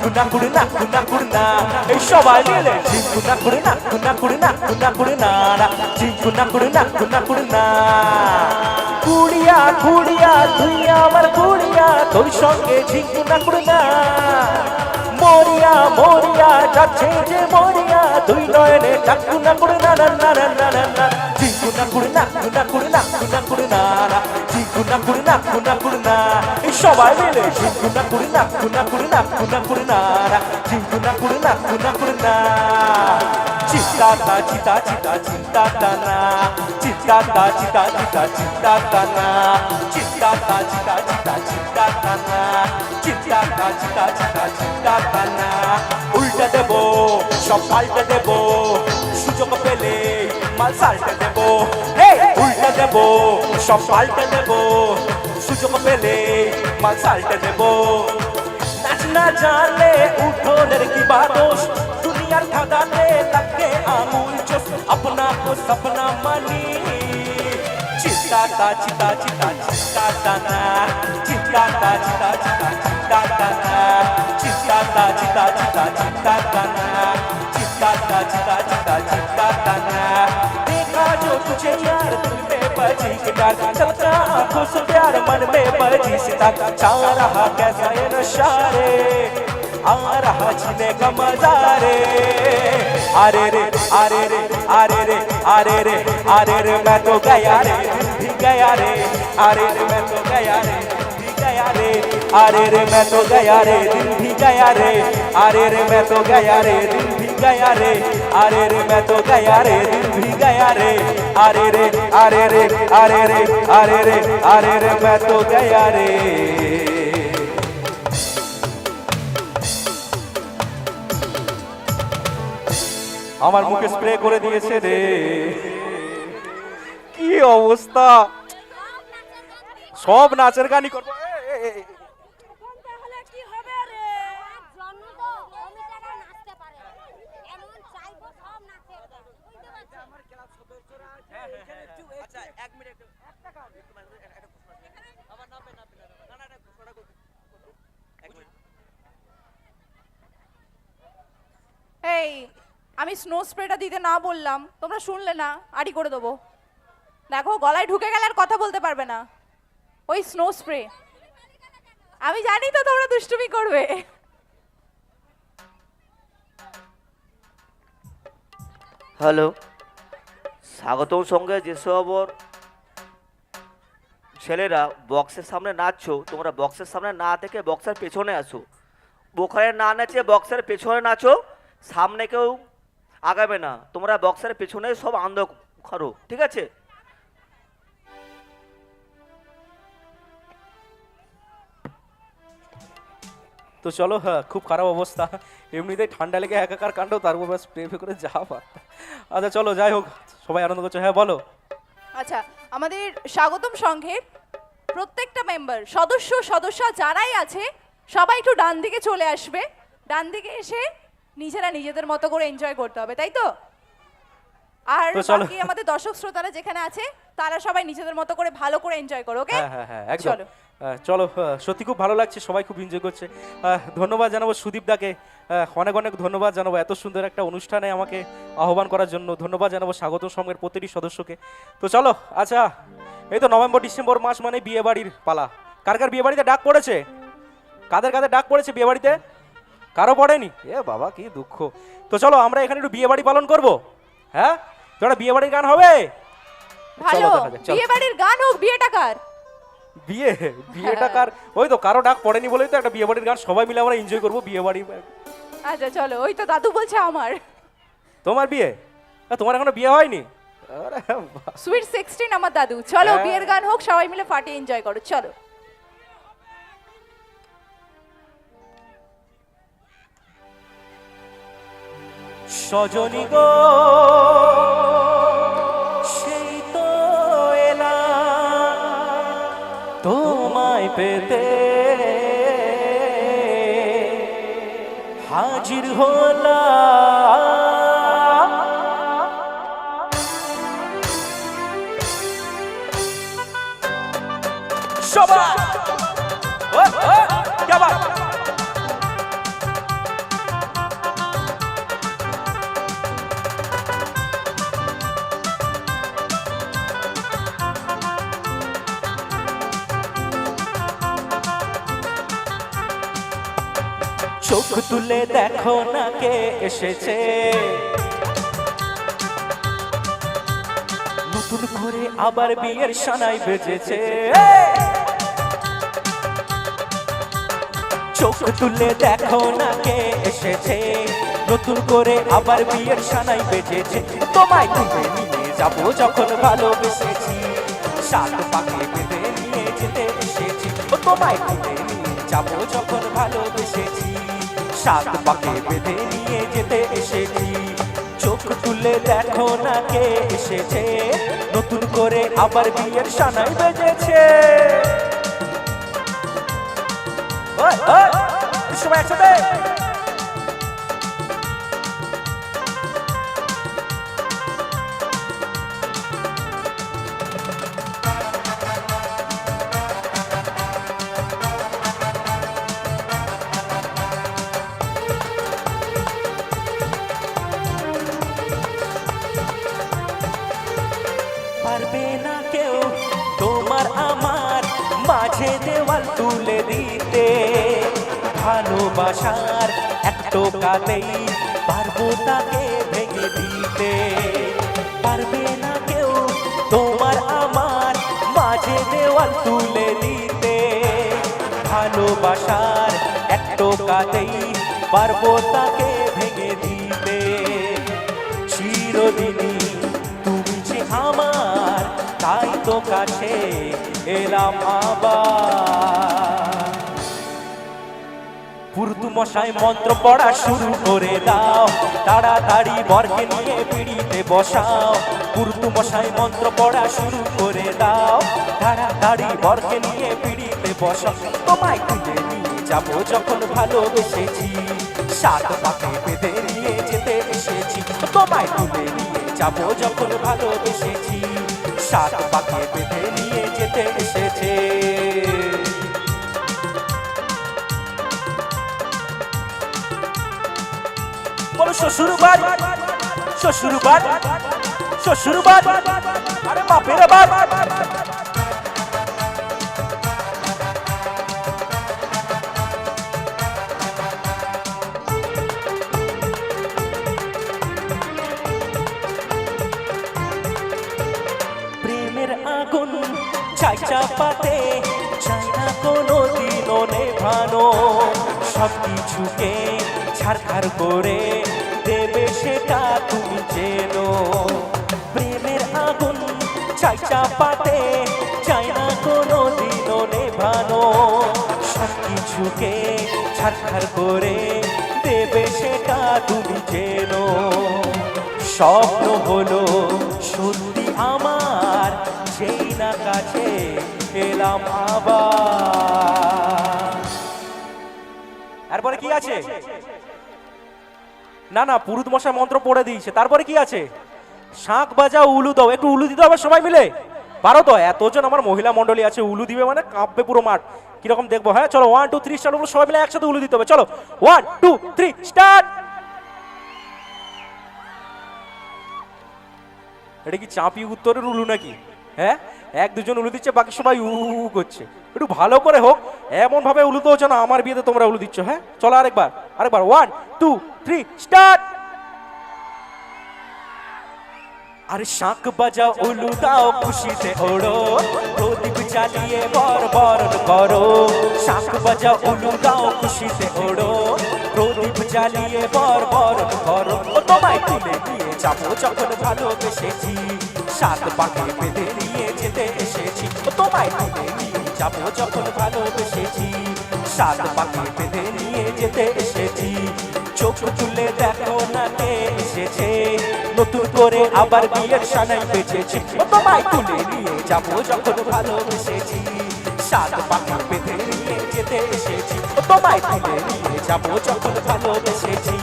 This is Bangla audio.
ঝিঙ্কুনা কুড়না কুনা কুড়না এই সবাই মিলে ঝিঙ্কুনা কুড়না কুনা কুড়না কুনা কুড়না ঝিঙ্কুনা কুড়না কুনা কুড়না কুড়িয়া কুড়িয়া তুই আমার কুড়িয়া তোর সঙ্গে ঝিঙ্কুনা কুড়না মরিয়া মরিয়া যাচ্ছে যে মরিয়া দুই নয়নে টাকুনা কুড়না না না না না না না ঝিঙ্কুনা কুড়না কুনা কুড়না কুনা কুড়না ঝিঙ্কুনা কুড়না কুনা কুড়না এই সবাই মিলে ঝিঙ্কুনা কুড়না কুনা কুড়না কুনা কুড়না ঝিঙ্কুনা কুড়না কুনা কুড়না চিত্তা চিতা চিতা চিন্তা টানা চিত্তা চিতা চিতা চিন্তা টানা চিত্তা চিতা চিতা চিন্তা টানা চিত্তা চিতা চিতা চিন্তা টানা উল্টে দেব সব পাল্টে দেব সুযোগ পেলে মাল সাল্টে দেব উল্টে দেব সব পাল্টে দেব সুযোগ পেলে মাল সাল্টে দেব নাচ না জানলে উঠোনের কি বাদোশ दुनिया ठगाने लगे आमूल जो अपना को सपना मनी चिता ता चिता चिता चिता ताना चिता ता चिता चिता चिता ताना चिता ता चिता चिता चिता ताना चिता ता चिता चिता चिता ताना देखा जो तुझे यार दिल में बजी गिटार चलता आंखों से प्यार मन में बजी सितार छा रहा कैसा ये नशा रे आ रहा जीने का मजा रे अरे रे अरे रे अरे रे अरे रे अरे रे मैं तो गया रे भी गया रे अरे रे मैं तो गया रे भी गया रे अरे रे मैं तो गया रे दिल भी गया रे अरे रे मैं तो गया रे दिल भी गया रे अरे रे मैं तो गया रे दिल भी गया रे अरे रे अरे रे अरे रे अरे रे अरे रे मैं तो गया रे আমার মুখে স্প্রে করে দিয়েছে রে কি অবস্থা সব নাচের গানই করব তাহলে কি হবে রে জন্ম তো আমি টাকা নাচতে পারে এমন চাইবো সব নাচে বুঝতে পারছো আমার ক্লাব সদস্যরা এখানে একটু আচ্ছা 1 মিনিট একটা কাজ আমার নামে না না না ঘোষণা করতে 1 মিনিট এই আমি স্নো স্প্রেটা দিতে না বললাম তোমরা শুনলে না আড়ি করে দেবো দেখো গলায় ঢুকে গেলে আর কথা বলতে পারবে না ওই স্নো স্প্রে আমি জানি তো তোমরা দুষ্টুমি করবে হ্যালো স্বাগতম সঙ্গে যেসব ছেলেরা বক্সের সামনে নাচছো তোমরা বক্সের সামনে না থেকে বক্সের পেছনে আসো ওখানে না নাচে বক্সের পেছনে নাচো সামনে কেউ আগাবে না তোমরা বক্সের পেছনে সব আনন্দ করো ঠিক আছে তো চলো হ্যাঁ খুব খারাপ অবস্থা এমনিতেই ঠান্ডা লেগে একাকার কাণ্ড তার উপর স্প্রে করে যা পারত আচ্ছা চলো যাই হোক সবাই আনন্দ করছো হ্যাঁ বলো আচ্ছা আমাদের স্বাগতম সংঘের প্রত্যেকটা মেম্বার সদস্য যারাই আছে সবাই একটু ডান দিকে চলে আসবে ডান দিকে এসে নিজেরা নিজেদের মতো করে এনজয় করতে হবে তাই তো আর বাকি আমাদের দর্শক শ্রোতারা যেখানে আছে তারা সবাই নিজেদের মতো করে ভালো করে এনজয় করো ওকে হ্যাঁ হ্যাঁ একদম চলো সত্যি খুব ভালো লাগছে সবাই খুব এনজয় করছে ধন্যবাদ জানাবো সুদীপ দাকে অনেক অনেক ধন্যবাদ জানাবো এত সুন্দর একটা অনুষ্ঠানে আমাকে আহ্বান করার জন্য ধন্যবাদ জানাবো স্বাগত সংঘের প্রতিটি সদস্যকে তো চলো আচ্ছা এই তো নভেম্বর ডিসেম্বর মাস মানে বিয়ে বাড়ির পালা কার কার বিয়ে বাড়িতে ডাক পড়েছে কাদের কাদের ডাক পড়েছে বিয়ে বাড়িতে কারো পড়েনি এ বাবা কি দুঃখ তো চলো আমরা এখানে একটু বিয়ে বাড়ি পালন করবো হ্যাঁ তোরা বিয়ে বাড়ির গান হবে ভালো বিয়ে বাড়ির গান হোক বিয়েটা কার বিয়েটা কার ওই তো কারো ডাক পড়েনি বলেই তো একটা বিয়ে বাড়ির গান সবাই মিলে আমরা এনজয় করবো বিয়ে বাড়ি আচ্ছা চলো ওই তো দাদু বলছে আমার তোমার বিয়ে তোমার এখনো বিয়ে হয়নি সুইট 16 আমার দাদু চলো বিয়ের গান হোক সবাই মিলে পার্টি এনজয় করো চলো সজনী গো সেই তো এলাম তোমায় পেতে হাজির হলাম সবাই क्या बात চোখ তুলে দেখো না কে এসেছে, নতুন করে আবার বিয়ের সানাই বেজেছে। চোখ তুলে দেখো না কে এসেছে, নতুন করে আবার বিয়ের সানাই বেজেছে। তোমায় তুলে নিয়ে যাবো যখন ভালোবেসেছি, সাত পাকে বেঁধে নিয়ে যেতে এসেছি। তোমায় তুলে নিয়ে যাবো যখন ভালোবেসেছি, সাত পাকে বেঁধে নিয়ে যেতে এসেছি। চোখ তুলে দেখো না কে এসেছে, নতুন করে আবার বিয়ের সানাই বেজেছে। ওই ওই সবাই একসাথে। পারবে না কেউ তোমার আমার মাঝে দেওয়াল তুলে দিতে, ভালোবাসার এক টোকাতেই পারবো তাকে ভেঙে দিতে। পারবে না কেউ তোমার আমার মাঝে দেওয়াল তুলে দিতে, ভালোবাসার এক টোকাতেই পারবো তাকে ভেঙে দিতে। চিরদিনই তুমি যে আমার, তাই তো কাছে এলাম আবার। পুরুতু মশাই মন্ত্র পড়া শুরু করে দাও, তাড়াতাড়ি বরকে নিয়ে পিড়িতে বসাও। পুরুতু মশাই মন্ত্র পড়া শুরু করে দাও, তাড়াতাড়ি বরকে নিয়ে পিড়িতে বসাও। তোমায় তুলে নিয়ে যাবো যখন ভালোবেসেছি, সাত পাকে বেঁধে নিয়ে যেতে এসেছি। তোমায় তুলে নিয়ে যাবো যখন ভালোবেসেছি, সাত পাকে বেঁধে নিয়ে যেতে এসেছে। বলো শ্বশুর বাড়ি, শ্বশুর বাড়ি, শ্বশুর বাড়ি, আরে বাপের বাড়ি। প্রেমের আগুন চাই চাপাতে চাই না কোনো দিনও নেভানো, সব কিছুকে ছাড়খাড় করে দেবে সেটা তুমি চেনো। প্রেমের আগুন চাই চাপাতে চাই না কোনো দিনও নেভানো, সব কিছুকে ছাড়খাড় করে দেবে সেটা তুমি চেনো। স্বপ্ন হলো সত্যি আমার, সেই না কাছে এলাম আবার। তারপরে কি আছে? না না, পুরুত মশাই মন্ত্র পড়ে দিয়েছে। তারপরে কি আছে? শাঁখ বাজাও, উলু দাও। একটু উলু দিতে হবে সবাই মিলে, পারো তো? এতজন আমার মহিলা মন্ডলী আছে, উলু দিবে মানে কাঁপবে পুরো মাঠ। কিরকম দেখবো? হ্যাঁ চলো, 1 2 3 স্টার্ট। সবাই মিলে একসাথে উলু দিতে হবে। চলো 1 2 3 স্টার্ট। এটা কি চাপি উত্তরের উলু নাকি? হ্যাঁ, এক দুজন উলু দিচ্ছে, বাকি সবাই উ করছে। একটু ভালো করে হোক, এমন ভাবে উলু তো হচ্ছে না আমার বিয়েতে তোমরা উলু দিচ্ছ। হ্যাঁ চলো আরেকবার, আরেকবার 1 2 3 স্টার্ট। আরে শাঁখ বাজাও, উলু দাও, খুশিতে ওড়ো, প্রদীপ জ্বালিয়ে বরণ করো। শাঁখ বাজাও, উলু দাও, খুশিতে ওড়ো, প্রদীপ জ্বালিয়ে বরণ করো। ও তোমায় তুলে নিয়ে যাবো যখন ভালোবেসেছি, সাত পাকে বেঁধে নিয়ে যেতে এসেছি। ও তোমায় তুলে নিয়ে যাবো যখন ভালোবেসেছি, সাত পাকে বেঁধে নিয়ে যেতে এসেছি। চোখ তুলে দেখো না কে এসেছে, নতুন করে আবার বিয়ের সানাই বেজেছে। ও তোমায় তুলে নিয়ে যাবো যখন ভালোবেসেছি, সাত পাকে বেঁধে নিয়ে যেতে এসেছি। ও তোমায় তুলে নিয়ে যাবো যখন ভালোবেসেছি।